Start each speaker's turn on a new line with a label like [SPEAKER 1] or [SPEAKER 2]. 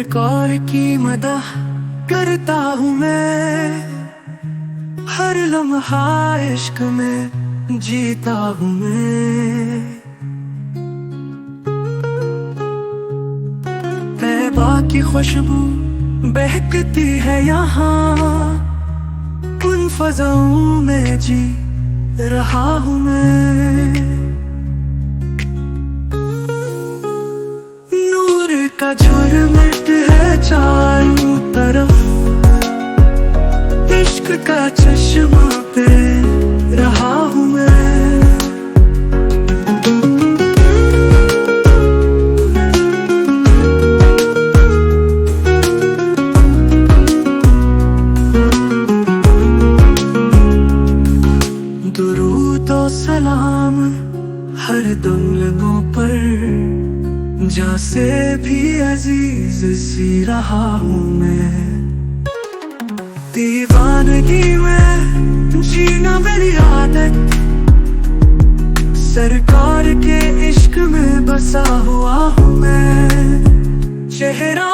[SPEAKER 1] सरकार की मदह करता हूँ मैं, हर लम्हा इश्क में जीता हूँ मैं। तैबा की खुशबू बहकती है यहाँ, उन फज़ाओं में जी रहा हूँ मैं। नूर का झुरमुट है चारों तरफ, इश्क का चश्मा पे रहा हूँ मैं। दुरूद और सलाम हर दम लोगों पर, जा से भी अजीज सी रहा हूँ मैं। दीवानगी में जीना मेरी आदत, सरकार के इश्क में बसा हुआ हूँ मैं। चेहरा